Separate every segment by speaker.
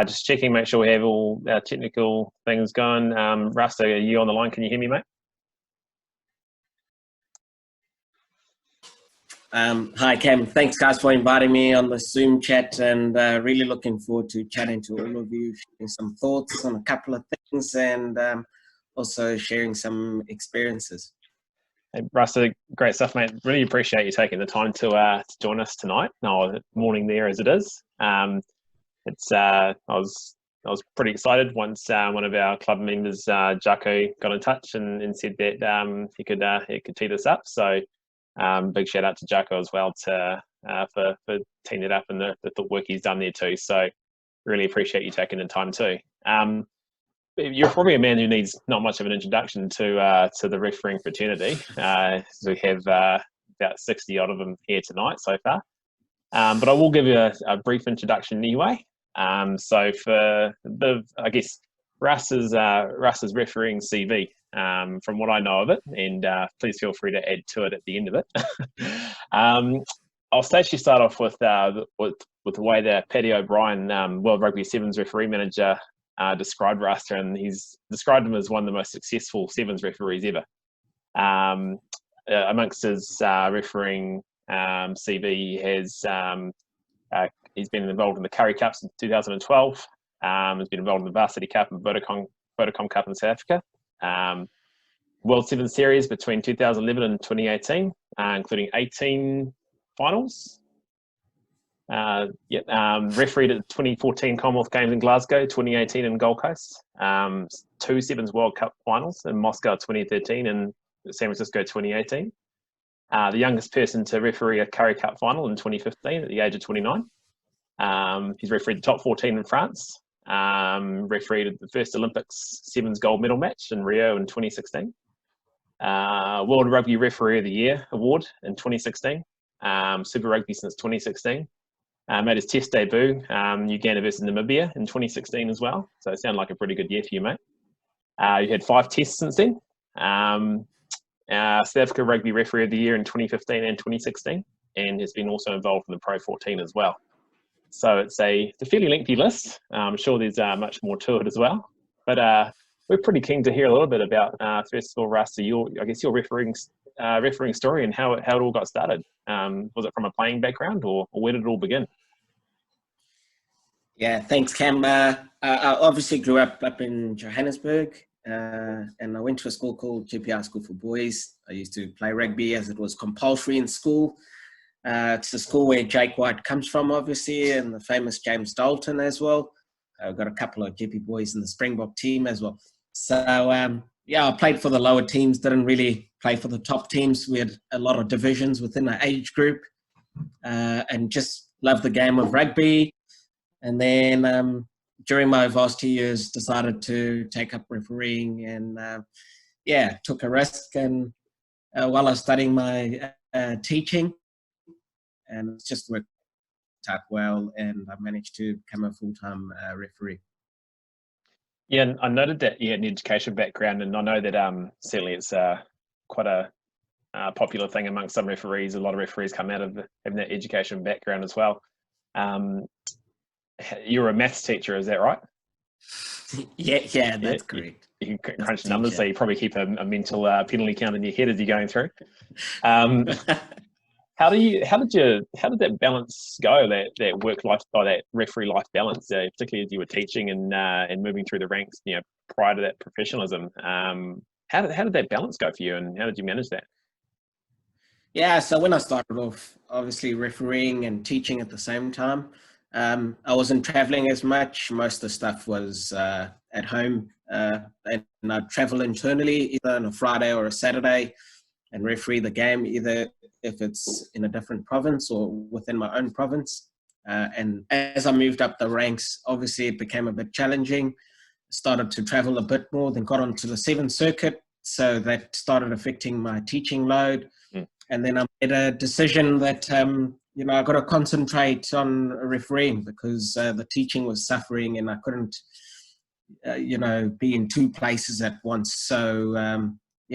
Speaker 1: Just checking, make sure we have all our technical things going. Rasta, are you on the line? Can you hear me, mate?
Speaker 2: Hi, Cam. Thanks, guys, for inviting me on the Zoom chat, and really looking forward to chatting to all of you, sharing some thoughts on a couple of things, and also sharing some experiences.
Speaker 1: Hey, Rasta, great stuff, mate. Really appreciate you taking the time to join us tonight. No, morning there as it is. I was pretty excited once one of our club members, Jacko, got in touch and said that he could tee this up. So big shout out to Jacko as well for teeing it up and the work he's done there too. So really appreciate you taking the time too. You're probably a man who needs not much of an introduction to the refereeing fraternity. We have about 60 odd of them here tonight so far. But I will give you a brief introduction anyway. So for I guess Russ's refereeing CV, from what I know of it, and please feel free to add to it at the end of it. I'll actually start off with the way that Paddy O'Brien, World Rugby Sevens referee manager, described Rasta, and he's described him as one of the most successful Sevens referees ever. Amongst his refereeing CV, he's been involved in the Curry Cup since 2012. He's been involved in the Varsity Cup and Vodacom Cup in South Africa. World Sevens Series between 2011 and 2018, including 18 finals. Refereed at the 2014 Commonwealth Games in Glasgow, 2018 in Gold Coast, 2 Sevens World Cup finals in Moscow 2013 and San Francisco 2018. The youngest person to referee a Curry Cup final in 2015 at the age of 29. He's refereed the top 14 in France, refereed the first Olympics Sevens gold medal match in Rio in 2016. World Rugby Referee of the Year award in 2016. Super Rugby since 2016. Made his test debut, Uganda versus Namibia in 2016 as well. So it sounded like a pretty good year for you, mate. You had 5 tests since then. South Africa Rugby Referee of the Year in 2015 and 2016, and has been also involved in the Pro 14 as well. So it's a fairly lengthy list. I'm sure there's much more to it as well. But we're pretty keen to hear a little bit about, first of all, Rasta, your refereeing story and how it all got started. Was it from a playing background, or where did it all begin?
Speaker 2: Yeah, thanks, Cam. I obviously grew up in Johannesburg, and I went to a school called GPR School for Boys. I used to play rugby as it was compulsory in school. It's the school where Jake White comes from, obviously, and the famous James Dalton as well. I've got a couple of GP boys in the Springbok team as well. So, I played for the lower teams, didn't really play for the top teams. We had a lot of divisions within our age group, and just loved the game of rugby. And then during my varsity years, decided to take up refereeing, and took a risk. And while I was studying my teaching, and it's just worked out well, and I managed to become a full-time referee.
Speaker 1: Yeah, and I noted that you had an education background, and I know that certainly it's quite a popular thing amongst some referees. A lot of referees come out of having that education background as well. You're a maths teacher, is that right?
Speaker 2: Yeah, that's correct.
Speaker 1: You can crunch numbers, so you probably keep a mental penalty count in your head as you're going through. How did that balance go? That work life, or that referee life balance, particularly as you were teaching and moving through the ranks, prior to that professionalism. How did that balance go for you, and how did you manage that?
Speaker 2: Yeah, so when I started off, obviously refereeing and teaching at the same time, I wasn't traveling as much. Most of the stuff was at home, and I'd travel internally either on a Friday or a Saturday and referee the game, either if it's in a different province or within my own province. And as I moved up the ranks, obviously it became a bit challenging. Started to travel a bit more, then got onto the 7th circuit. So that started affecting my teaching load. And then I made a decision that, I got to concentrate on refereeing, because the teaching was suffering and I couldn't, be in 2 places at once. So,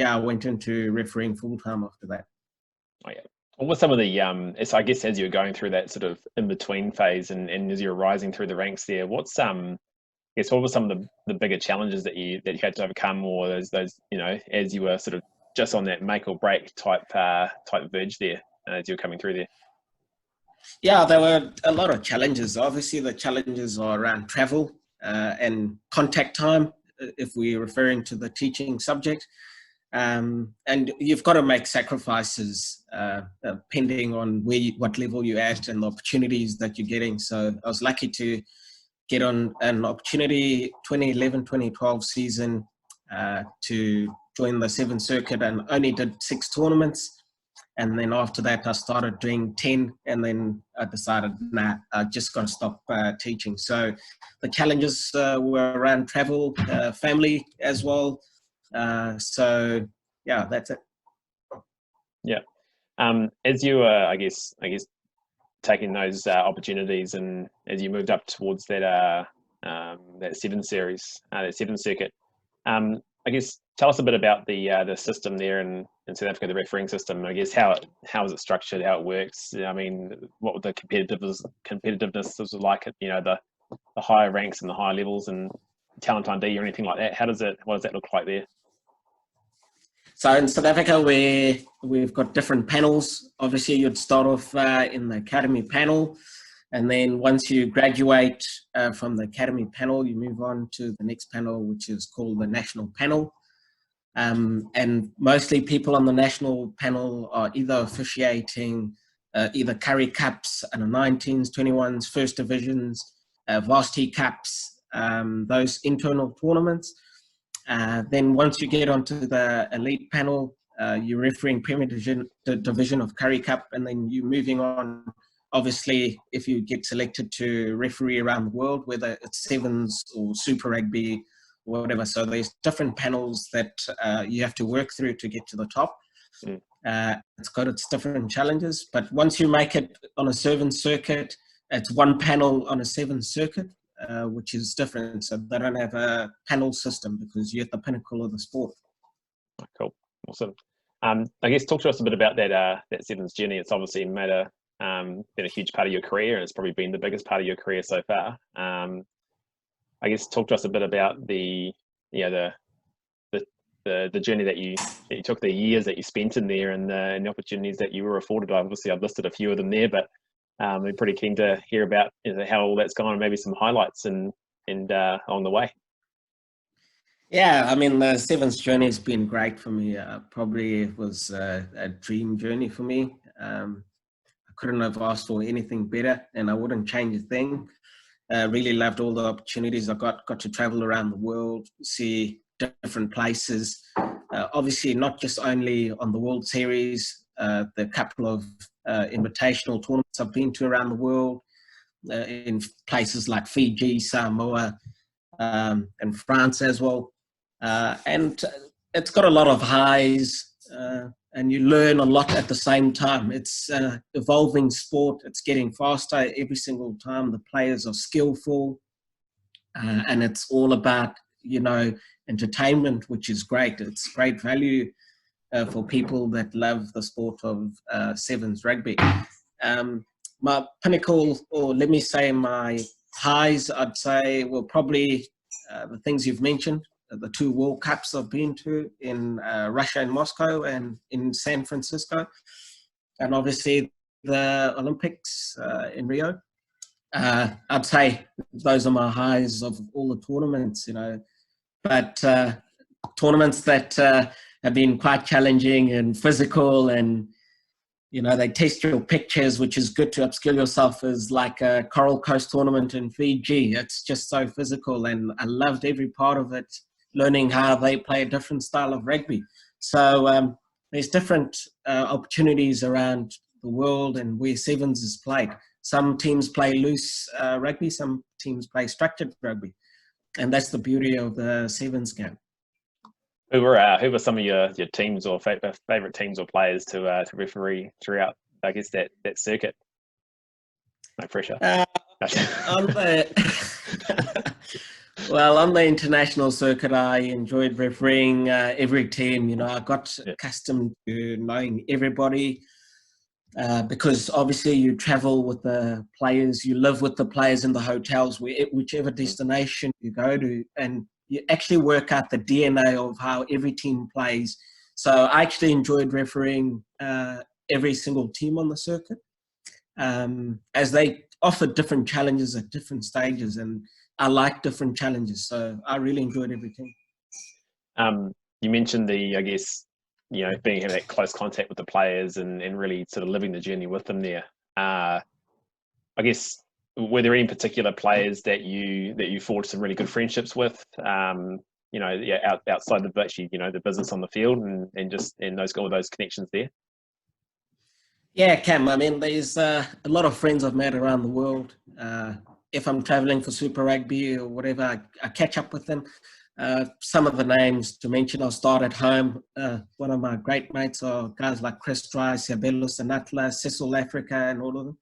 Speaker 2: I went into refereeing full-time after that.
Speaker 1: Oh, yeah. What were some of the so I guess as you're going through that sort of in between phase and as you're rising through the ranks there, what's I guess what were some of the bigger challenges that you had to overcome, or those as you were sort of just on that make or break type verge there as you're coming through there?
Speaker 2: Yeah, there were a lot of challenges. Obviously, the challenges are around travel and contact time, if we're referring to the teaching subject. And you've got to make sacrifices depending on what level you're at and the opportunities that you're getting. So I was lucky to get on an opportunity 2011-2012 season to join the Seventh Circuit, and only did 6 tournaments. And then after that, I started doing 10, and then I decided, nah, I just got to stop teaching. So the challenges were around travel, family as well. So yeah, that's it.
Speaker 1: Yeah. As you were, I guess taking those opportunities, and as you moved up towards that 7 series, that 7 circuit, I guess tell us a bit about the system there in South Africa, the refereeing system. I guess how is it structured, how it works. I mean, what would the competitiveness was like at the higher ranks and the higher levels and talent ID or anything like that? What does that look like there?
Speaker 2: So in South Africa, we've got different panels. Obviously, you'd start off in the academy panel, and then once you graduate from the academy panel, you move on to the next panel, which is called the national panel. And mostly people on the national panel are either officiating either Currie Cups, under 19s, 21s, first divisions, varsity cups, those internal tournaments. Then once you get onto the elite panel, you're refereeing Premier Division of Currie Cup, and then you're moving on. Obviously, if you get selected to referee around the world, whether it's sevens or Super Rugby or whatever. So there's different panels that you have to work through to get to the top. It's got its different challenges, but once you make it on a 7 circuit, it's one panel on a 7 circuit. Which is different. So they don't have a panel system because you're at the pinnacle of the sport.
Speaker 1: Cool, awesome. I guess talk to us a bit about that sevens journey. It's obviously been a huge part of your career, and it's probably been the biggest part of your career so far. I guess talk to us a bit about the journey that you took, the years that you spent in there, and the opportunities that you were afforded. Obviously, I've listed a few of them there, but I'm pretty keen to hear about how all that's gone, and maybe some highlights and on the way.
Speaker 2: Yeah, I mean, the sevens journey has been great for me. Probably it was a dream journey for me. I couldn't have asked for anything better, and I wouldn't change a thing. Really loved all the opportunities I got to travel around the world, see different places. Obviously, not just only on the World Series, the couple of invitational tournaments I've been to around the world, in places like Fiji, Samoa, and France as well. And it's got a lot of highs, and you learn a lot at the same time. It's an evolving sport. It's getting faster every single time. The players are skillful, and it's all about, entertainment, which is great. It's great value for people that love the sport of sevens rugby. My pinnacle, or let me say my highs, I'd say were probably the things you've mentioned, the 2 World Cups I've been to in Russia and Moscow and in San Francisco, and obviously the Olympics in Rio. I'd say those are my highs of all the tournaments, but tournaments that have been quite challenging and physical, and they test your pictures, which is good to upskill yourself, is like a Coral Coast tournament in Fiji. It's just so physical, and I loved every part of it, learning how they play a different style of rugby. So there's different opportunities around the world and where sevens is played. Some teams play loose rugby, some teams play structured rugby, and that's the beauty of the sevens game.
Speaker 1: Who were some of your teams or favorite teams or players to referee throughout, I guess, that circuit? No pressure.
Speaker 2: On the international circuit, I enjoyed refereeing every team. I got accustomed to knowing everybody. because obviously you travel with the players, you live with the players in the hotels, whichever destination you go to, and you actually work out the DNA of how every team plays. So I actually enjoyed refereeing every single team on the circuit, as they offer different challenges at different stages, and I like different challenges. So I really enjoyed everything.
Speaker 1: You mentioned I guess, being in that close contact with the players and really sort of living the journey with them there. I guess, were there any particular players that you forged some really good friendships with? Outside of actually, the business on the field and just all those connections there.
Speaker 2: Yeah, Cam. I mean, there's a lot of friends I've met around the world. If I'm traveling for Super Rugby or whatever, I catch up with them. Some of the names to mention, I'll start at home. One of my great mates are guys like Chris Dry, Siabelo Sanatla, Cecil Africa, and all of them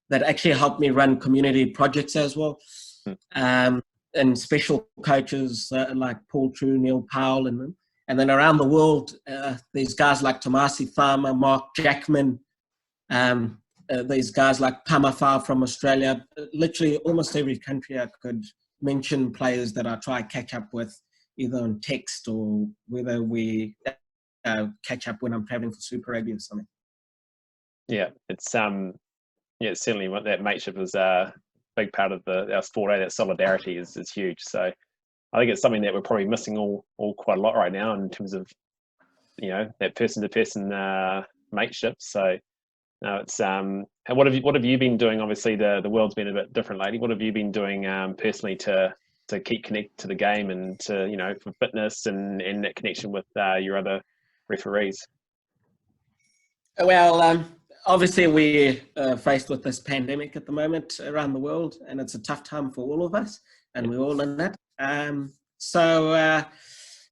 Speaker 2: that actually helped me run community projects as well. And special coaches like Paul True, Neil Powell, and them. And then around the world, there's guys like Tomasi Farmer, Mark Jackman, these guys like Pamafar from Australia. Literally almost every country I could mention players that I try to catch up with, either on text or whether we catch up when I'm traveling for Super Rugby or something.
Speaker 1: Yeah, it's certainly what that mateship is a big part of our sport. That solidarity is huge. So I think it's something that we're probably missing all quite a lot right now in terms of that person to person mateship. So no, it's what have you been doing? Obviously, the world's been a bit different lately. What have you been doing personally to keep connected to the game and to for fitness and that connection with your other referees?
Speaker 2: Well, obviously we're faced with this pandemic at the moment around the world, and it's a tough time for all of us, and we're all in that. So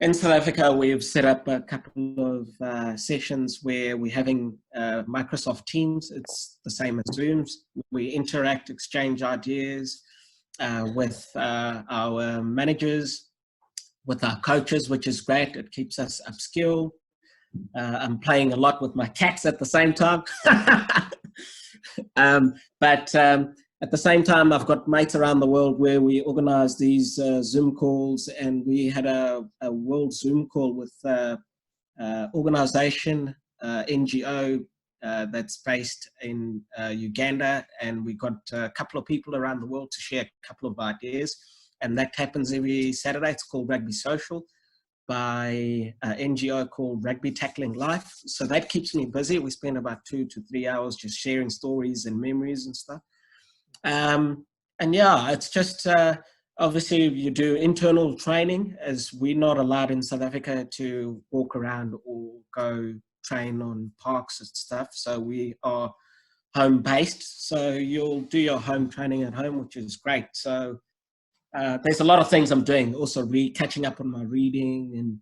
Speaker 2: in South Africa, we've set up a couple of sessions where we're having Microsoft Teams. It's the same as Zooms. We interact, exchange ideas with our managers, with our coaches, which is great. It keeps us upskilled. I'm playing a lot with my cats at the same time. But at the same time, I've got mates around the world where we organize these Zoom calls, and we had a world Zoom call with organization, NGO, that's based in Uganda, and we got a couple of people around the world to share a couple of ideas, and that happens every Saturday. It's called Rugby Social by an NGO called Rugby Tackling Life. So that keeps me busy. We spend about 2 to 3 hours just sharing stories and memories and stuff. And yeah, it's just obviously you do internal training, as we're not allowed in South Africa to walk around or go train on parks and stuff. So we are home based. So you'll do your home training at home, which is great. So there's a lot of things I'm doing. Also catching up on my reading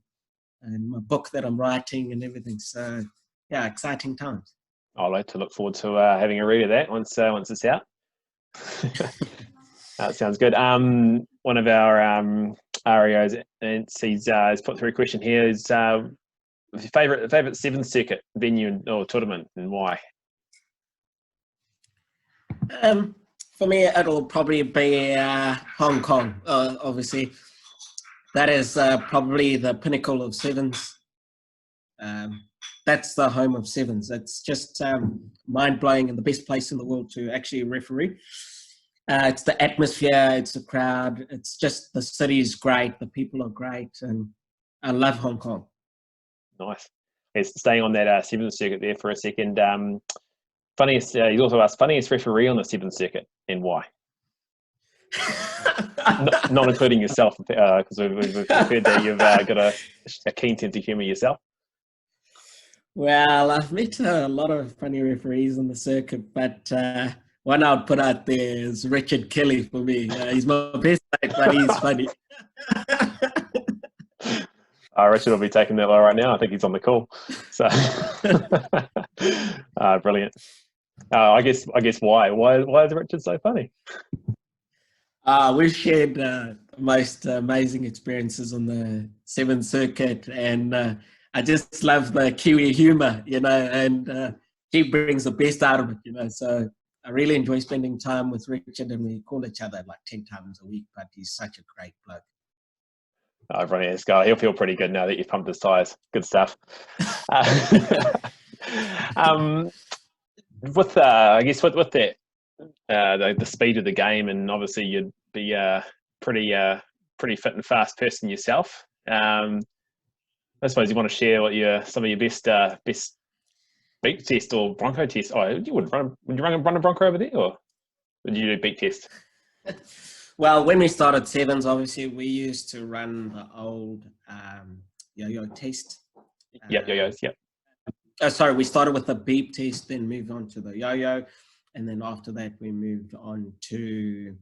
Speaker 2: and my book that I'm writing and everything. So yeah, exciting times.
Speaker 1: I'd like to look forward to having a read of that once it's out. That sounds good. One of our REOs, and he's put through a question here: is favorite Seventh Circuit venue or tournament, and why?
Speaker 2: For me, it'll probably be Hong Kong. Obviously, that is probably the pinnacle of sevens. That's the home of sevens. It's just mind-blowing and the best place in the world to actually referee. It's the atmosphere, it's the crowd, it's just the city's great, the people are great, and I love Hong Kong.
Speaker 1: Nice. Yes, staying on that Seventh Circuit there for a second. Funniest, he's also asked funniest referee on the Seventh Circuit and why. not including yourself, because we've heard that you've got a keen sense of humour yourself.
Speaker 2: Well, I've met a lot of funny referees on the circuit, but one I would put out there is Richard Kelly for me. He's my best mate, but he's funny.
Speaker 1: Richard will be taking that right now. I think he's on the call. So, brilliant. I guess why is Richard so funny?
Speaker 2: We've shared the most amazing experiences on the Seventh Circuit, and I just love the Kiwi humour, and she brings the best out of it, you know. So I really enjoy spending time with Richard, and we call each other like 10 times a week, but he's such a great bloke.
Speaker 1: Oh, brilliant, this guy. He'll feel pretty good now that you've pumped his tires. Good stuff. Um, with I guess with that the speed of the game, and obviously you'd be pretty fit and fast person yourself. I suppose you want to share what some of your best beat test or bronco test. Oh, would you run a bronco over there, or would you do beat test?
Speaker 2: Well, when we started sevens, obviously we used to run the old yo-yo test.
Speaker 1: Yep, yo-yos. Yep.
Speaker 2: Sorry, we started with the beep test, then moved on to the yo-yo, and then after that we moved on to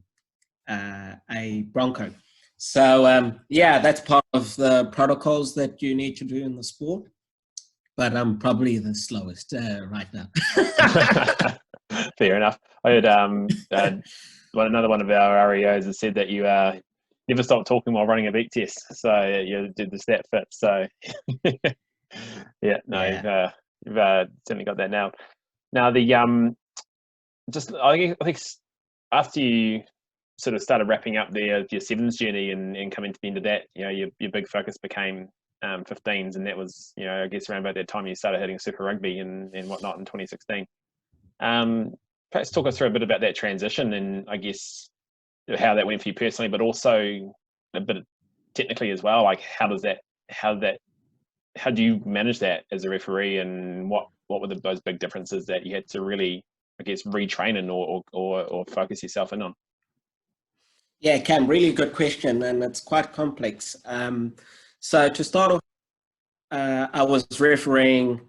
Speaker 2: a bronco. So yeah, that's part of the protocols that you need to do in the sport. But I'm probably the slowest right now.
Speaker 1: Fair enough. I heard another one of our REOs has said that you never stop talking while running a beat test. So you did the stat fit. So yeah, no, yeah. You've certainly got that now. Now the just I think after you sort of started wrapping up your sevens journey and coming to the end of that, you know, your big focus became 15s, and that was, you know, I guess around about that time you started hitting Super Rugby and whatnot in 2016. Perhaps talk us through a bit about that transition, and I guess how that went for you personally, but also a bit technically as well. Like how do you manage that as a referee, and what were those big differences that you had to really, I guess, retrain in or focus yourself in on?
Speaker 2: Yeah, Cam, really good question, and it's quite complex. So to start off, I was refereeing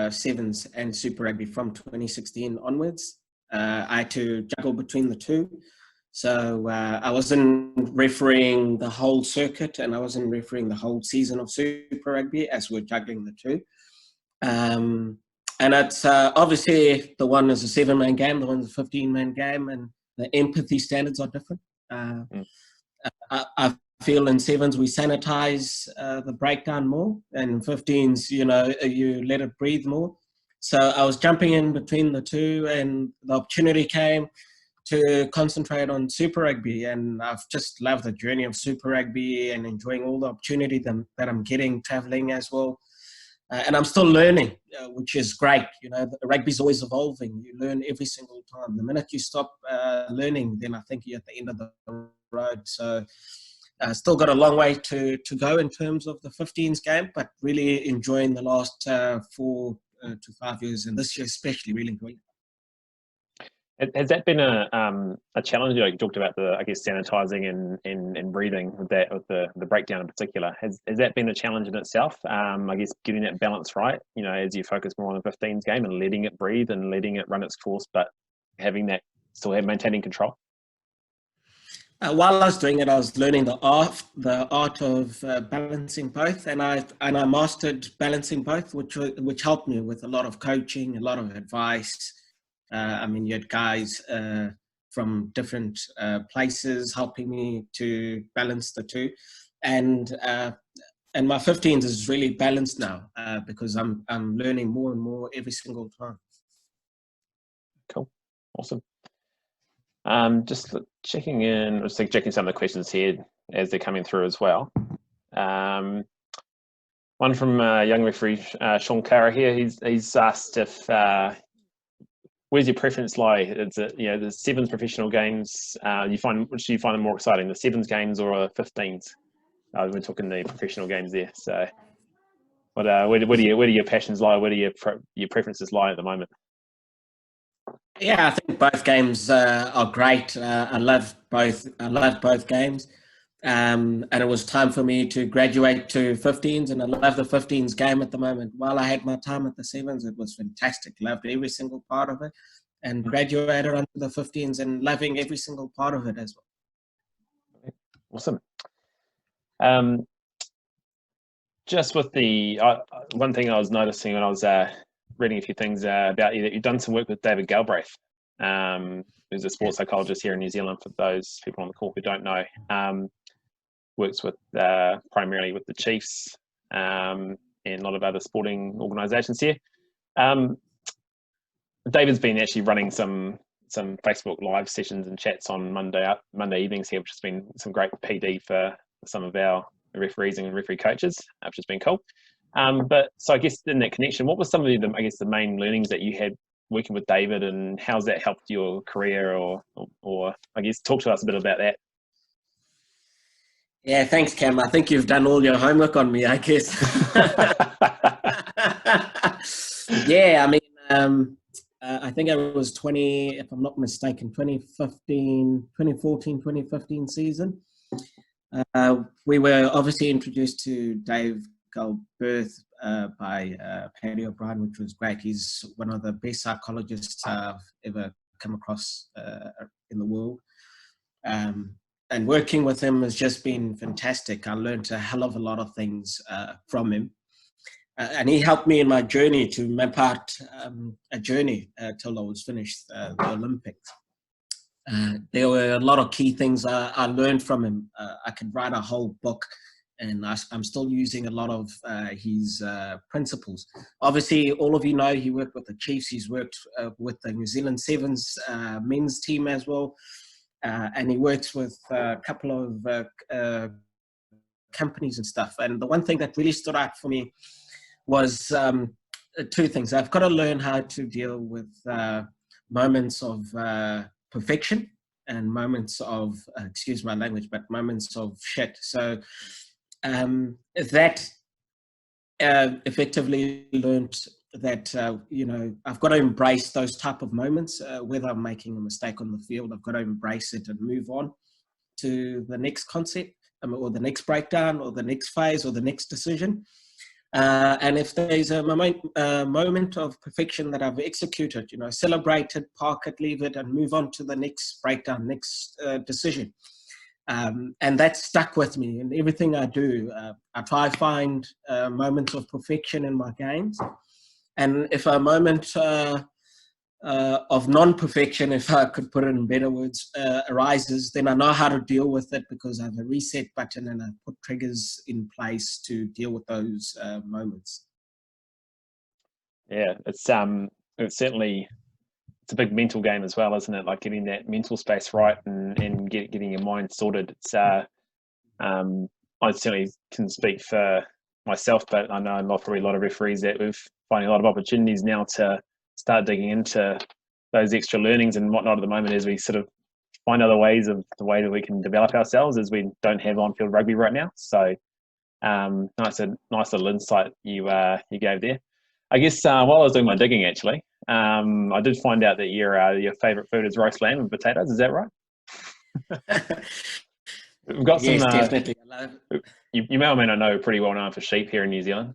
Speaker 2: sevens and Super Rugby from 2016 onwards. I had to juggle between the two. So I wasn't refereeing the whole circuit, and I wasn't refereeing the whole season of Super Rugby, as we're juggling the two. And it's obviously the one is a 7-man game, the one's a 15-man game, and the empathy standards are different. I feel in sevens we sanitize the breakdown more, and in 15s, you know, you let it breathe more. So I was jumping in between the two, and the opportunity came to concentrate on Super Rugby, and I've just loved the journey of Super Rugby and enjoying all the opportunity that I'm getting traveling as well. And I'm still learning, which is great. You know, the rugby's always evolving. You learn every single time. The minute you stop learning, then I think you're at the end of the road. So still got a long way to go in terms of the 15s game, but really enjoying the last 4 to 5 years, and this year especially really enjoying it.
Speaker 1: Has that been a challenge? Like you talked about I guess sanitizing and breathing with the breakdown in particular. Has that been a challenge in itself? I guess getting that balance right, you know, as you focus more on the 15s game and letting it breathe and letting it run its course, but having that maintaining control.
Speaker 2: While I was doing it, I was learning the art of balancing both, and I mastered balancing both, which helped me with a lot of coaching, a lot of advice. I mean, you had guys from different places helping me to balance the two, and my 15s is really balanced now because I'm learning more and more every single time.
Speaker 1: Cool, awesome. Just checking some of the questions here as they're coming through as well. One from young referee Sean Cara here. He's asked if where's your preference lie? It's the sevens professional games. Which do you find more exciting, the sevens games or 15s? We're talking the professional games there. So, where do your passions lie? Where do your preferences lie at the moment?
Speaker 2: Yeah, I think both games are great. I love both games. And it was time for me to graduate to 15s, and I love the 15s game at the moment. While I had my time at the sevens, it was fantastic. Loved every single part of it, and graduated onto the 15s and loving every single part of it as well.
Speaker 1: Awesome. Just with the one thing I was noticing when I was reading a few things about you, that you've done some work with David Galbraith, who's a sports psychologist here in New Zealand, for those people on the call who don't know. Works with primarily with the Chiefs and a lot of other sporting organisations here. David's been actually running some Facebook live sessions and chats on Monday evenings here, which has been some great PD for some of our referees and referee coaches, which has been cool. But so I guess in that connection, what were some of the main learnings that you had working with David, and how's that helped your career, or I guess talk to us a bit about that?
Speaker 2: Yeah, thanks, Cam. I think you've done all your homework on me, I guess. Yeah, I mean, I think it was 20, if I'm not mistaken, 2015 season. We were obviously introduced to Dave Galbirth by Paddy O'Brien, which was great. He's one of the best psychologists I've ever come across in the world. And working with him has just been fantastic. I learned a hell of a lot of things from him. And he helped me in my journey to map out a journey till I was finished the Olympics. There were a lot of key things I learned from him. I could write a whole book, and I'm still using a lot of his principles. Obviously, all of you know he worked with the Chiefs. He's worked with the New Zealand Sevens men's team as well. And he works with a couple of companies and stuff. And the one thing that really stood out for me was two things. I've got to learn how to deal with moments of perfection and moments of, excuse my language, but moments of shit. So that effectively learned that, I've got to embrace those type of moments, whether I'm making a mistake on the field. I've got to embrace it and move on to the next concept, or the next breakdown, or the next phase, or the next decision. And if there's a moment of perfection that I've executed, celebrate it, park it, leave it, and move on to the next breakdown, next decision. And that stuck with me in everything I do. I try to find moments of perfection in my games. And if a moment of non-perfection, if I could put it in better words, arises, then I know how to deal with it, because I have a reset button and I put triggers in place to deal with those moments.
Speaker 1: Yeah, it's certainly, it's a big mental game as well, isn't it? Like getting that mental space right and getting your mind sorted. It's I certainly can speak for myself, but I know probably a lot of referees that we're finding a lot of opportunities now to start digging into those extra learnings and whatnot at the moment, as we sort of find other ways of the way that we can develop ourselves, as we don't have on-field rugby right now. So nice little insight you gave there. I guess while I was doing my digging, actually, I did find out that your favourite food is roast lamb and potatoes. Is that right? We've got some.
Speaker 2: Yes, definitely.
Speaker 1: You may or may not know, pretty well known for sheep here in New Zealand.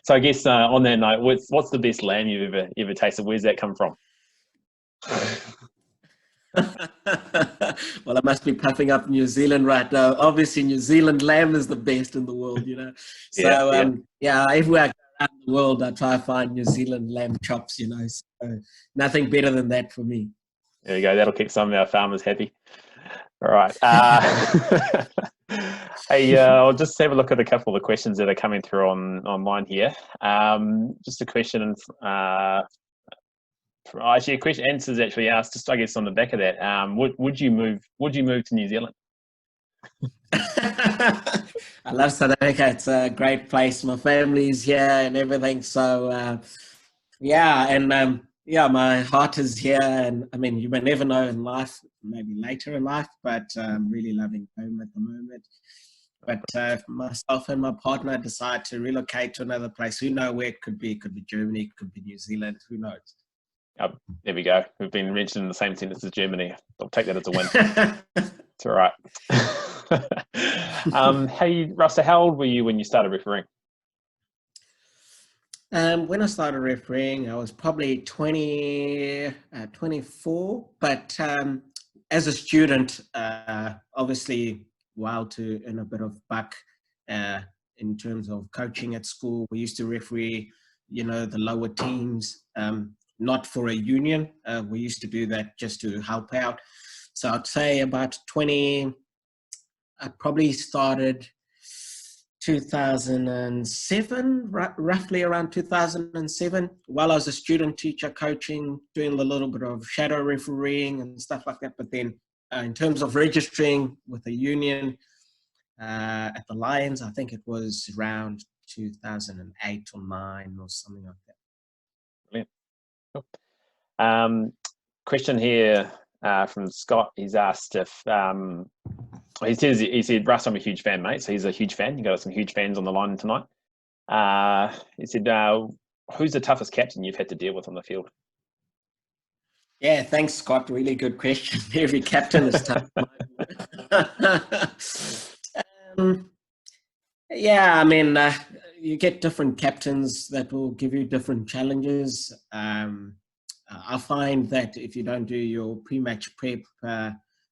Speaker 1: So I guess on that note, what's the best lamb you've ever tasted? Where's that come from?
Speaker 2: Well, I must be puffing up New Zealand right now. Obviously, New Zealand lamb is the best in the world, So, everywhere I go around the world, I try to find New Zealand lamb chops, So nothing better than that for me.
Speaker 1: There you go. That'll keep some of our farmers happy. All right. Hey, I'll just have a look at a couple of the questions that are coming through online here. Just a question, actually, a question answers actually asked, just I guess on the back of that. Would you move to New Zealand?
Speaker 2: I love South Africa. It's a great place. My family's here and everything. So my heart is here. And I mean, you may never know in life, maybe later in life, but I'm really loving home at the moment. But if myself and my partner decide to relocate to another place, who knows where it could be? It could be Germany, it could be New Zealand, who knows?
Speaker 1: Oh, there we go. We've been mentioned in the same sentence as Germany. I'll take that as a win. It's all right. Hey, Rasta, how old were you when you started refereeing?
Speaker 2: When I started refereeing, I was probably 24. But as a student, obviously, while to earn a bit of buck in terms of coaching at school, we used to referee, the lower teams. Not for a union. We used to do that just to help out. So I'd say about 20, I probably started 2007, roughly around 2007, while I was a student teacher coaching, doing a little bit of shadow refereeing and stuff like that. But then in terms of registering with the union at the Lions, I think it was around 2008 or 9 or something like that.
Speaker 1: Brilliant. Cool. Question here from Scott. He's asked if he said, Russ, I'm a huge fan, mate. So he's a huge fan. You got some huge fans on the line tonight. He said, who's the toughest captain you've had to deal with on the field?
Speaker 2: Yeah, thanks, Scott. Really good question. Every captain is tough. Yeah, I mean, you get different captains that will give you different challenges. I find that if you don't do your pre-match prep,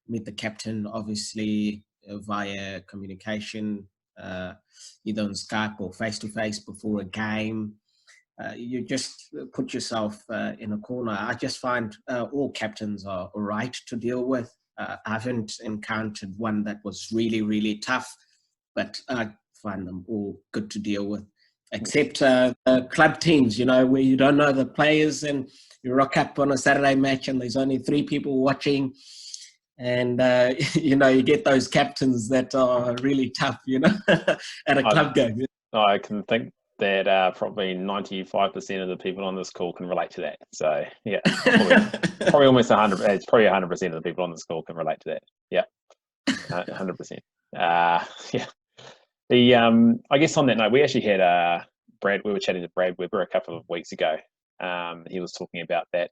Speaker 2: meet the captain, obviously via communication, either on Skype or face-to-face before a game, you just put yourself in a corner. I just find all captains are all right to deal with. I haven't encountered one that was really, really tough, but I find them all good to deal with, except club teams, you know, where you don't know the players and you rock up on a Saturday match and there's only 3 people watching. And, you know, you get those captains that are really tough, you know, at a club game.
Speaker 1: I can think that probably 95% of the people on this call can relate to that. So, yeah, probably almost 100. It's probably 100% of the people on this call can relate to that. Yeah, 100%. Yeah. I guess on that note, we actually had Brad. We were chatting to Brad Weber a couple of weeks ago. He was talking about that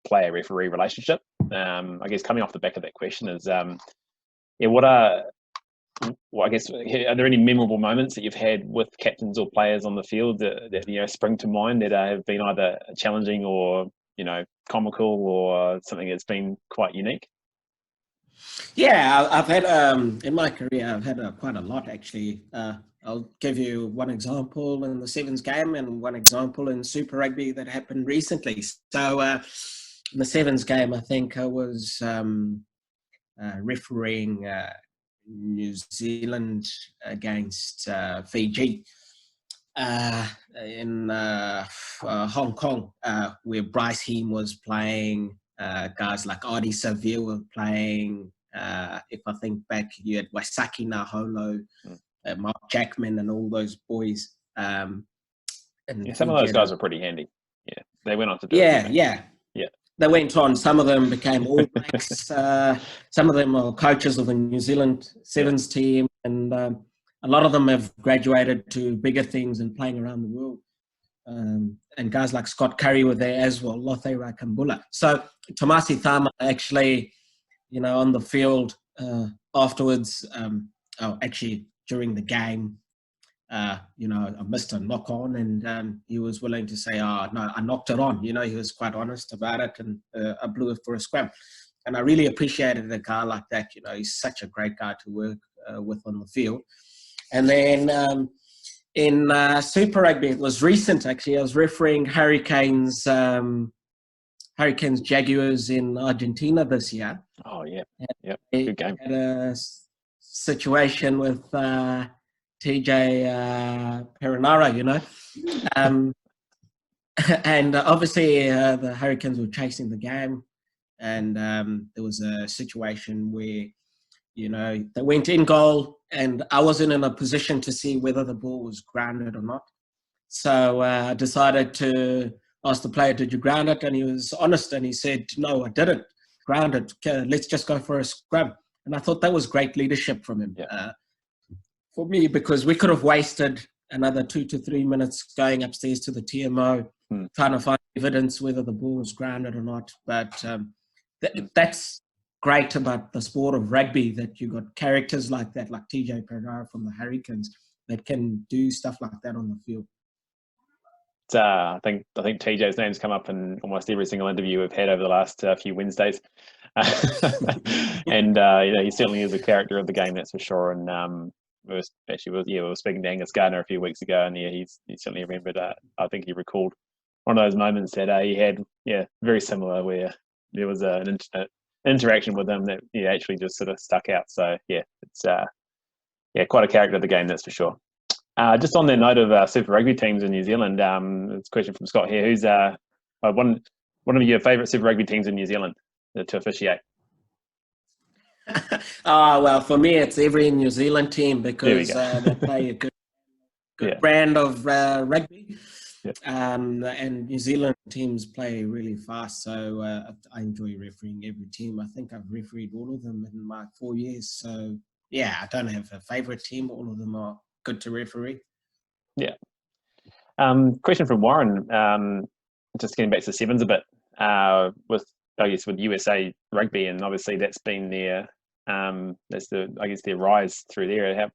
Speaker 1: player-referee relationship. I guess coming off the back of that question is, I guess, are there any memorable moments that you've had with captains or players on the field that spring to mind that have been either challenging or comical or something that's been quite unique?
Speaker 2: Yeah, I've had in my career, I've had quite a lot actually. I'll give you one example in the Sevens game and one example in Super Rugby that happened recently. So in the Sevens game, I think I was refereeing New Zealand against Fiji in Hong Kong, where Bryce Heem was playing. Guys like Artie Saville were playing. If I think back, you had Waisaki Naholo, Mark Jackman, and all those boys. And
Speaker 1: some of those guys were pretty handy. Yeah, they went on to do
Speaker 2: Yeah. They went on. Some of them became All Blacks. Some of them are coaches of the New Zealand Sevens team, and a lot of them have graduated to bigger things and playing around the world. And guys like Scott Curry were there as well, Lothe Rakambula. So Tomasi Thama actually, on the field afterwards, actually during the game, I missed a knock on, and he was willing to say, "Oh no, I knocked it on." He was quite honest about it, and I blew it for a scrum. And I really appreciated a guy like that. He's such a great guy to work with on the field. And then in Super Rugby, it was recent actually. I was refereeing Hurricanes Jaguars in Argentina this year.
Speaker 1: Oh yeah, good game.
Speaker 2: Had a situation with TJ Perinara, and obviously the Hurricanes were chasing the game, and there was a situation where they went in goal, and I wasn't in a position to see whether the ball was grounded or not. So I decided to ask the player, "Did you ground it?" And he was honest, and he said, "No, I didn't ground it. Let's just go for a scrum." And I thought that was great leadership from him. For me, because we could have wasted another 2 to 3 minutes going upstairs to the TMO, trying to find evidence whether the ball was grounded or not. But that's great about the sport of rugby, that you got characters like that, like TJ Pereira from the Hurricanes, that can do stuff like that on the field.
Speaker 1: I think TJ's name's come up in almost every single interview we've had over the last few Wednesdays, and he certainly is a character of the game, that's for sure. And we were speaking to Angus Gardner a few weeks ago, and he certainly remembered. I think he recalled one of those moments that he had, very similar, where there was an interaction with him that actually just sort of stuck out. So it's quite a character of the game, that's for sure. Just on the note of Super Rugby teams in New Zealand, it's a question from Scott here. Who's one of your favourite Super Rugby teams in New Zealand to officiate?
Speaker 2: Well, for me, it's every New Zealand team
Speaker 1: There we
Speaker 2: because
Speaker 1: go.
Speaker 2: they play a good
Speaker 1: Yeah.
Speaker 2: brand of rugby.
Speaker 1: Yeah.
Speaker 2: And New Zealand teams play really fast, so I enjoy refereeing every team. I think I've refereed all of them in my 4 years. So yeah, I don't have a favourite team. All of them are good to referee.
Speaker 1: Yeah. Question from Warren. Just getting back to sevens a bit. With I guess with USA Rugby, and obviously that's been their that's their rise through there.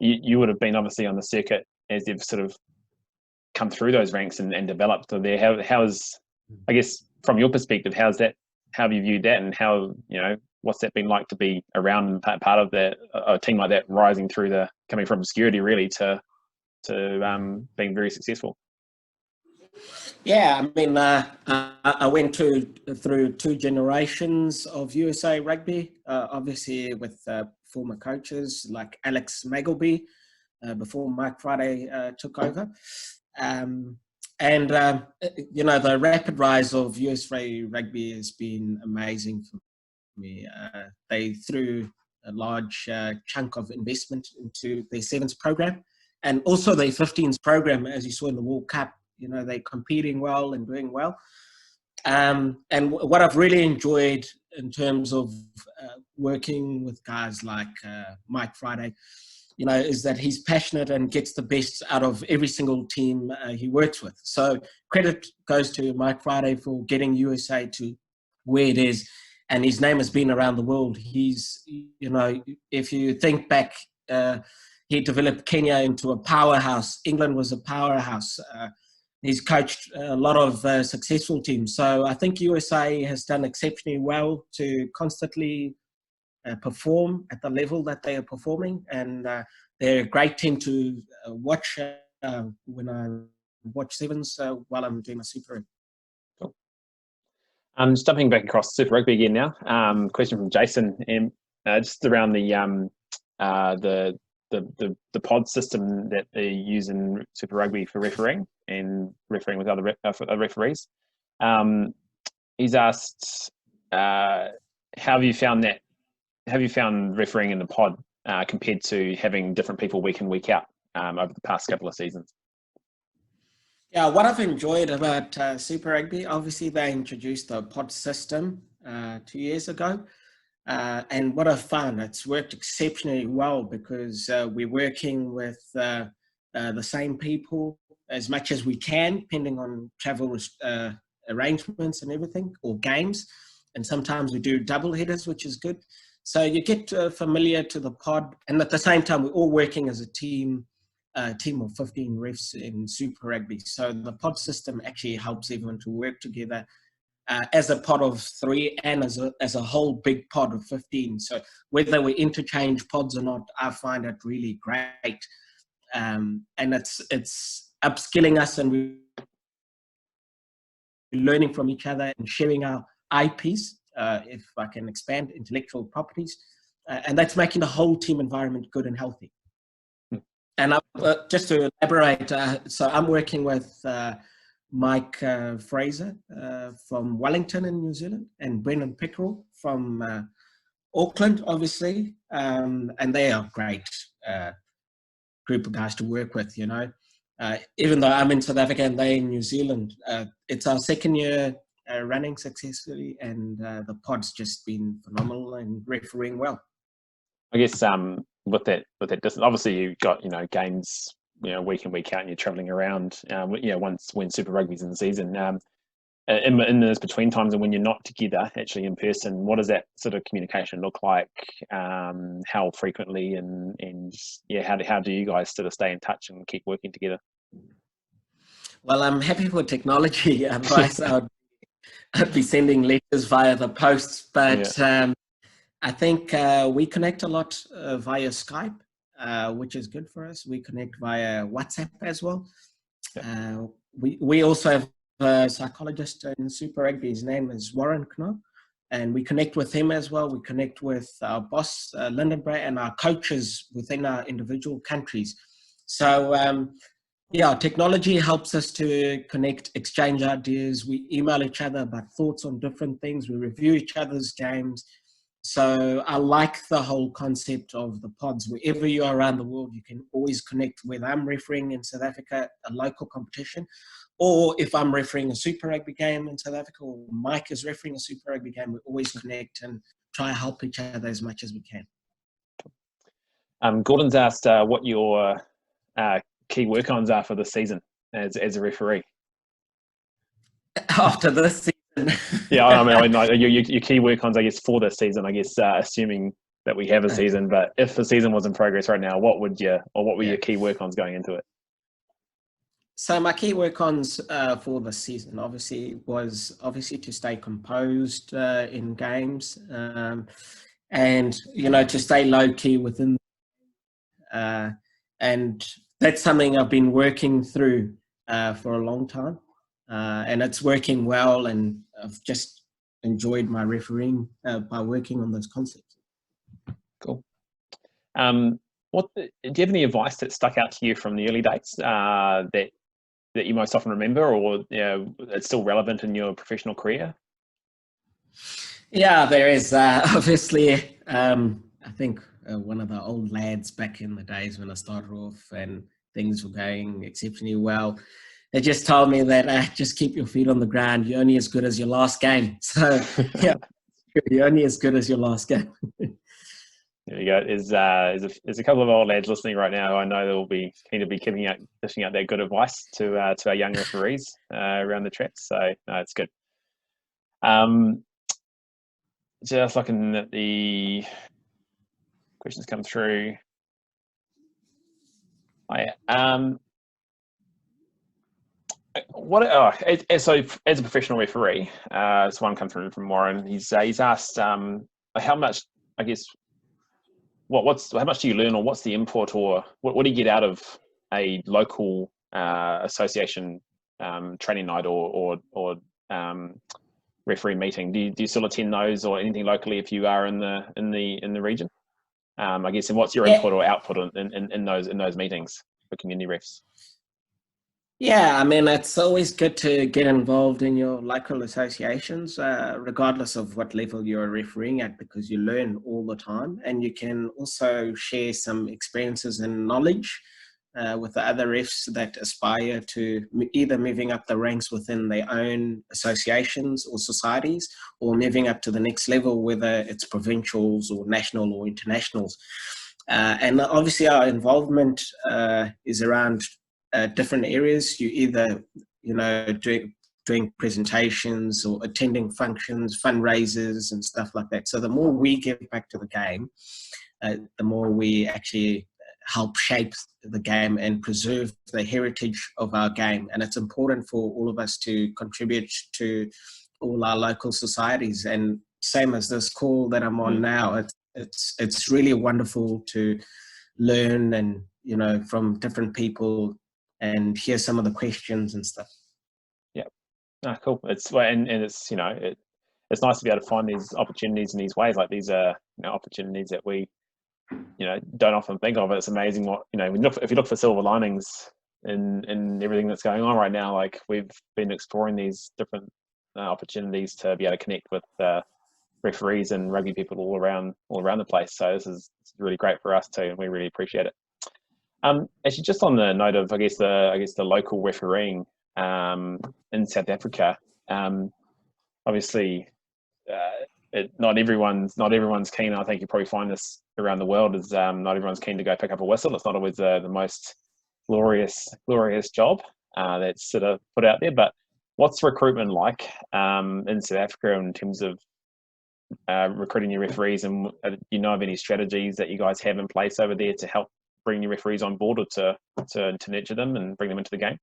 Speaker 1: You would have been obviously on the circuit as they've sort of come through those ranks and developed. So there, how's I guess from your perspective, how have you viewed that, and how what's that been like to be around and part of that a team like that rising through coming from obscurity really to being very successful?
Speaker 2: Yeah, I mean, I went through 2 generations of USA Rugby, obviously with former coaches like Alex Magleby before Mike Friday took over. The rapid rise of USA Rugby has been amazing for me. They threw a large chunk of investment into their sevens program and also their 15s program, as you saw in the World Cup. They're competing well and doing well. And what I've really enjoyed in terms of working with guys like Mike Friday, is that he's passionate and gets the best out of every single team he works with. So credit goes to Mike Friday for getting USA to where it is. And his name has been around the world. He's, if you think back, he developed Kenya into a powerhouse. England was a powerhouse. He's coached a lot of successful teams. So I think USA has done exceptionally well to constantly perform at the level that they are performing. And they're a great team to watch when I watch sevens while I'm doing my Super Rugby.
Speaker 1: Cool. Just jumping back across Super Rugby again now. Question from Jason, just around the pod system that they use in Super Rugby for refereeing and refereeing with other referees. He's asked, how have you found that? Have you found refereeing in the pod compared to having different people week in, week out over the past couple of seasons?
Speaker 2: Yeah, what I've enjoyed about Super Rugby, obviously they introduced the pod system 2 years ago. And what I've found, it's worked exceptionally well because we're working with the same people as much as we can, depending on travel arrangements and everything, or games. And sometimes we do double headers, which is good. So you get familiar to the pod. And at the same time, we're all working as a team of 15 refs in Super Rugby. So the pod system actually helps everyone to work together as a pod of 3 and as a whole big pod of 15. So whether we interchange pods or not, I find it really great. And it's upskilling us, and we're learning from each other and sharing our IPs, if I can expand, intellectual properties. And that's making the whole team environment good and healthy. And just to elaborate, so I'm working with Mike Fraser from Wellington in New Zealand, and Brendan Pickerel from Auckland, obviously. And they are great group of guys to work with, even though I'm in South Africa and they're in New Zealand. It's our second year running successfully, and the pod's just been phenomenal and refereeing well.
Speaker 1: I guess with that distance, obviously you've got games week in, week out, and you're traveling around. When Super Rugby's in the season, in those between times and when you're not together actually in person, what does that sort of communication look like? How frequently, and how do you guys sort of stay in touch and keep working together?
Speaker 2: Well, I'm happy for technology. Otherwise, I'd be sending letters via the post. But I think we connect a lot via Skype, which is good for us. We connect via WhatsApp as well. Yeah. We also have a psychologist in Super Rugby. His name is Warren Knopp, and we connect with him as well. We connect with our boss, Lyndon Bray, and our coaches within our individual countries. So yeah, technology helps us to connect, exchange ideas. We email each other about thoughts on different things. We review each other's games. So I like the whole concept of the pods. Wherever you are around the world, you can always connect. Whether I'm refereeing in South Africa, a local competition, or if I'm refereeing a Super Rugby game in South Africa, or Mike is refereeing a Super Rugby game, we always connect and try to help each other as much as we can.
Speaker 1: Gordon's asked what your key work-ons are for the season as a referee.
Speaker 2: After this season.
Speaker 1: Yeah, I mean your key work-ons, I guess, for this season, I guess, assuming that we have a season, but if the season was in progress right now, what were your key work-ons going into it?
Speaker 2: So my key work-ons for the season was to stay composed in games, and to stay low key within, and that's something I've been working through for a long time, and it's working well, and I've just enjoyed my refereeing by working on those concepts.
Speaker 1: Cool. Do you have any advice that stuck out to you from the early days that you most often remember, or it's still relevant in your professional career?
Speaker 2: Yeah, there is. Obviously, I think one of the old lads back in the days when I started off and things were going exceptionally well, they just told me that just keep your feet on the ground. You're only as good as your last game. So, yeah, you're only as good as your last game.
Speaker 1: There you go. There's a couple of old lads listening right now. I know they'll be keen to be dishing out their good advice to our young referees around the tracks. So no, it's good. Just looking at the questions come through. So as a professional referee, this one comes through from Warren. He's asked how much, I guess, how much do you learn, or what's the input, or what do you get out of a local association training night or referee meeting? Do you still attend those or anything locally if you are in the region? I guess, and what's your input or output in those meetings for community refs?
Speaker 2: Yeah, I mean, it's always good to get involved in your local associations, regardless of what level you're refereeing at, because you learn all the time, and you can also share some experiences and knowledge with the other refs that aspire to either moving up the ranks within their own associations or societies, or moving up to the next level, whether it's provincials or national or internationals. And obviously our involvement is around different areas. You either, doing presentations or attending functions, fundraisers and stuff like that. So the more we give back to the game, the more we actually help shape the game and preserve the heritage of our game. And it's important for all of us to contribute to all our local societies. And same as this call that I'm on now, it's really wonderful to learn and, from different people and hear some of the questions and stuff.
Speaker 1: Yeah, cool. It's it's nice to be able to find these opportunities in these ways. Like, these are opportunities that we don't often think of. It's amazing what if you look for silver linings in everything that's going on right now. Like, we've been exploring these different opportunities to be able to connect with referees and rugby people all around the place. So this is really great for us too, and we really appreciate it. Actually, just on the note of, I guess the local refereeing in South Africa, obviously, not everyone's keen. I think you probably find this around the world, is not everyone's keen to go pick up a whistle. It's not always the most glorious job that's sort of put out there. But what's recruitment like in South Africa in terms of recruiting your referees, and do you know of any strategies that you guys have in place over there to help bring your referees on board, or to nurture them and bring them into the game?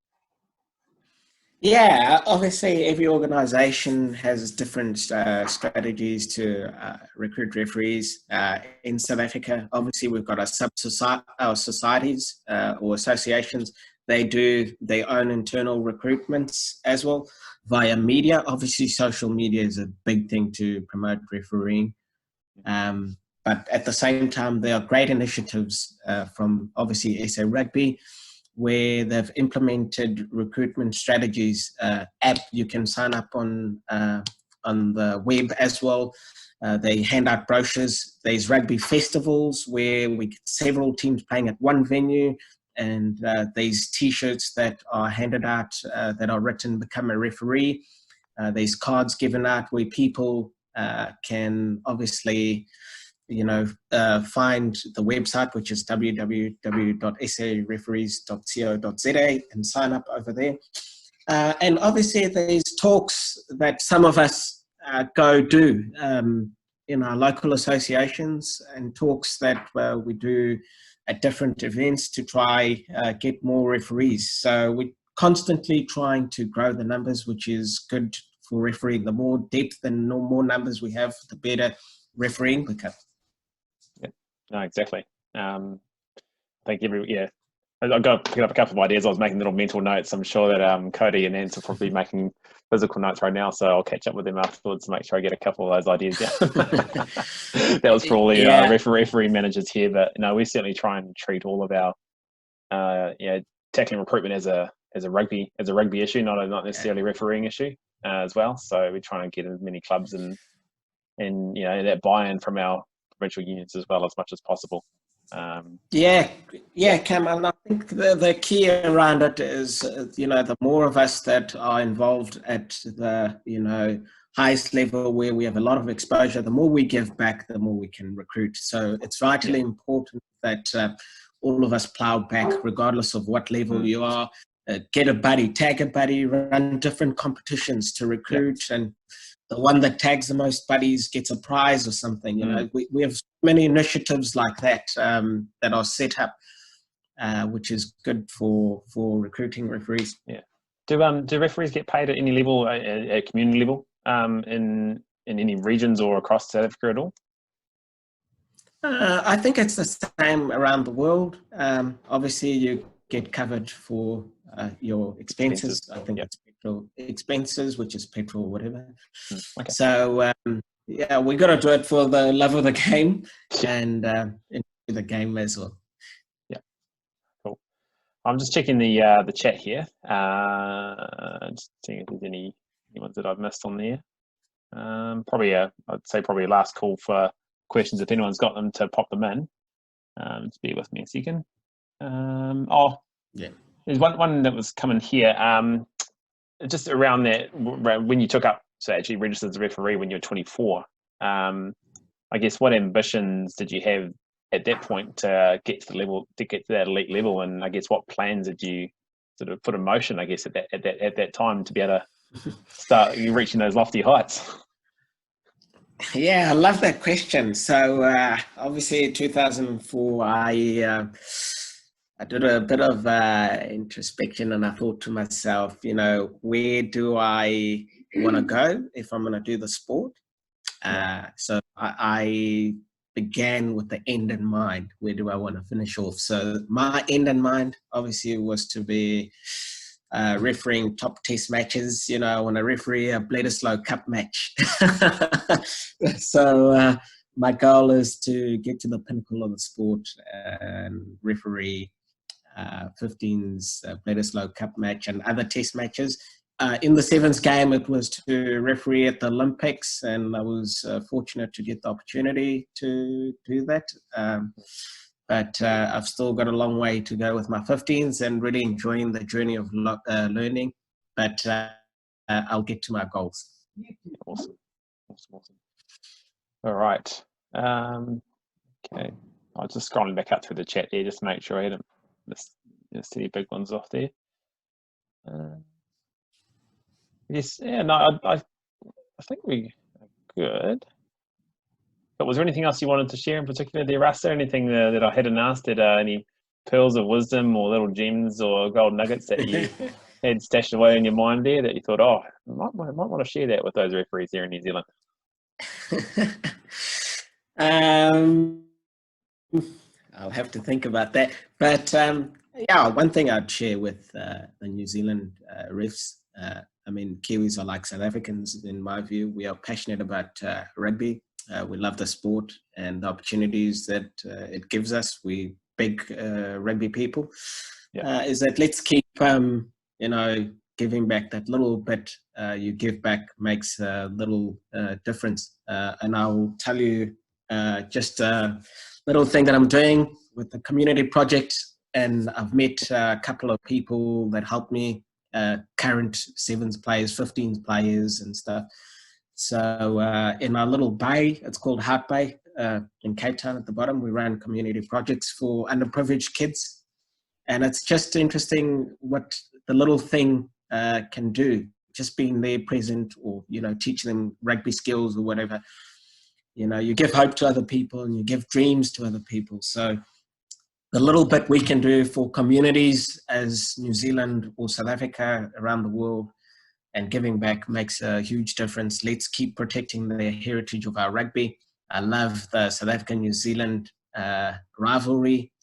Speaker 2: Yeah, obviously every organization has different strategies to recruit referees. In South Africa, obviously we've got our societies or associations. They do their own internal recruitments as well via media. Obviously social media is a big thing to promote refereeing. but at the same time, there are great initiatives from obviously SA Rugby, where they've implemented recruitment strategies. App you can sign up on the web as well. They hand out brochures. There's rugby festivals where we get several teams playing at one venue, and there's T-shirts that are handed out that are written "Become a Referee." There's cards given out where people can obviously, find the website, which is www.sareferees.co.za, and sign up over there. And obviously there's talks that some of us go do in our local associations, and talks that we do at different events to try get more referees. So we're constantly trying to grow the numbers, which is good for refereeing. The more depth and the more numbers we have, the better refereeing becomes.
Speaker 1: Yeah, no, exactly. I think I've got to pick up a couple of ideas. I was making little mental notes. I'm sure that Cody and Nance are probably making physical notes right now, so I'll catch up with them afterwards to make sure I get a couple of those ideas down. That was for all the referee managers here, but we certainly try and treat all of our tackling recruitment as a rugby issue, not necessarily refereeing issue as well. So we try and get as many clubs and that buy-in from our provincial unions as well as much as possible.
Speaker 2: Cam, and I think the key around it is, the more of us that are involved at the, highest level where we have a lot of exposure, the more we give back, the more we can recruit. So it's vitally important that all of us plow back, regardless of what level you are. Get a buddy, tag a buddy, run different competitions to recruit, and the one that tags the most buddies gets a prize or something. We have many initiatives like that that are set up, which is good for recruiting referees.
Speaker 1: Yeah. Do referees get paid at any level, at community level, in any regions or across South Africa at all?
Speaker 2: I think it's the same around the world. Obviously, you get covered for your expenses. I think it's petrol expenses, which is petrol, whatever.
Speaker 1: Okay.
Speaker 2: So we got to do it for the love of the game and enjoy the game as well.
Speaker 1: Yeah, cool. I'm just checking the chat here. Just seeing if there's any ones that I've missed on there. I'd say probably a last call for questions if anyone's got them to pop them in. Just bear with me a second. There's one that was coming here. Just around that, when you took up, so actually registered as a referee when you were 24. I guess what ambitions did you have at that point to get to that elite level, and I guess what plans did you sort of put in motion, I guess, at that time to be able to start reaching those lofty heights?
Speaker 2: Yeah, I love that question. So obviously in 2004, I did a bit of introspection, and I thought to myself, where do I want to go if I'm going to do the sport? So I began with the end in mind. Where do I want to finish off? So my end in mind, obviously, was to be refereeing top test matches. I want to referee a Bledisloe Cup match. So my goal is to get to the pinnacle of the sport and referee 15's Bledisloe Cup match and other test matches. In the sevens game, it was to referee at the Olympics, and I was fortunate to get the opportunity to do that. But I've still got a long way to go with my 15s and really enjoying the journey of learning. But I'll get to my goals.
Speaker 1: Awesome. All right. Okay. I was just scrolling back up through the chat there just to make sure I hadn't missed any big ones off there. Yes. Yeah. No. I think we are good. But was there anything else you wanted to share in particular there, Rasta? Anything that I hadn't asked? Any pearls of wisdom or little gems or gold nuggets that you had stashed away in your mind there that you thought, I might want to share that with those referees here in New Zealand?
Speaker 2: I'll have to think about that. But one thing I'd share with the New Zealand refs, Kiwis are like South Africans in my view. We are passionate about rugby. We love the sport and the opportunities that it gives us. We big rugby people. Is that let's keep giving back that little bit you give back makes a little difference. And I'll tell you just a little thing that I'm doing with the community project. And I've met a couple of people that helped me, current sevens players, 15s players and stuff. So in our little bay, it's called Heart Bay in Cape Town at the bottom, we run community projects for underprivileged kids. And it's just interesting what the little thing can do, just being there present, or, teaching them rugby skills or whatever. You give hope to other people and you give dreams to other people. So the little bit we can do for communities as New Zealand or South Africa around the world and giving back makes a huge difference. Let's keep protecting the heritage of our rugby. I love the South African-New Zealand rivalry.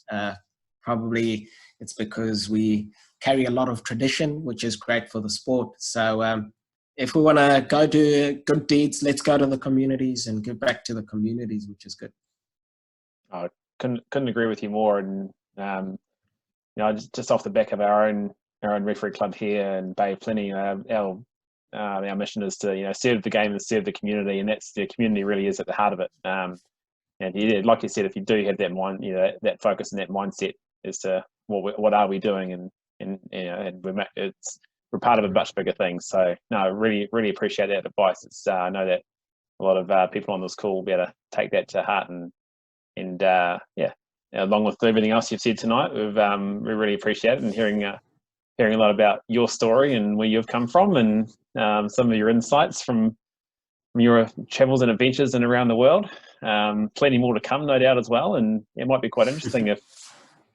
Speaker 2: Probably it's because we carry a lot of tradition, which is great for the sport. So if we want to go do good deeds, let's go to the communities and give back to the communities, which is good.
Speaker 1: I couldn't agree with you more. And just off the back of our own referee club here in Bay of Plenty, our mission is to serve the game and serve the community, and that's the community really is at the heart of it. And like you said, if you do have that mind, that focus and that mindset as to what are we doing, and we're part of a much bigger thing. So no, I really appreciate that advice. I know that a lot of people on this call will be able to take that to heart, and along with everything else you've said tonight, we really appreciate it, and hearing a lot about your story and where you've come from, and some of your insights from your travels and adventures and around the world. Plenty more to come, no doubt, as well. And it might be quite interesting if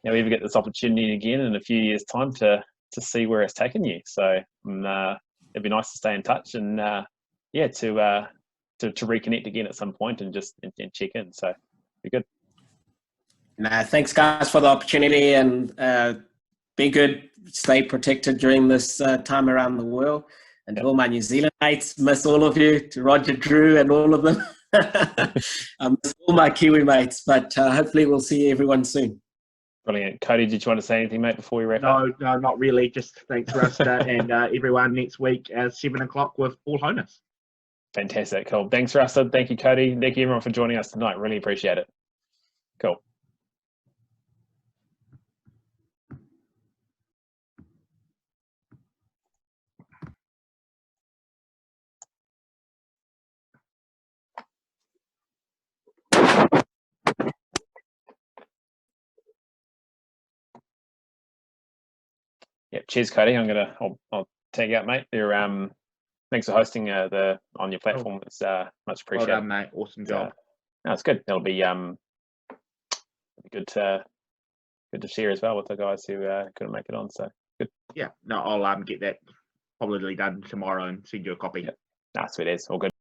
Speaker 1: we ever get this opportunity again in a few years' time to see where it's taken you. So it'd be nice to stay in touch and to reconnect again at some point and just check in. So be good.
Speaker 2: Thanks, guys, for the opportunity, and be good. Stay protected during this time around the world. And to all my New Zealand mates, miss all of you. To Roger, Drew, and all of them. I miss all my Kiwi mates, but hopefully we'll see everyone soon.
Speaker 1: Brilliant. Cody, did you want to say anything, mate, before we wrap up?
Speaker 3: No, not really. Just thanks, Rasta, and everyone next week at 7 o'clock with Paul Honus.
Speaker 1: Fantastic. Cool. Thanks, Rasta. Thank you, Cody. Thank you, everyone, for joining us tonight. Really appreciate it. Cool. Yeah, cheers, Cody. I'll tag you out, mate. Thanks for hosting on your platform. It's much appreciated.
Speaker 3: Well done, mate. Awesome job.
Speaker 1: No, it's good. It'll be good to share as well with the guys who couldn't make it on. So good.
Speaker 3: Yeah, no, I'll get that probably done tomorrow and send you a copy.
Speaker 1: Yeah. No, sweet as. All good.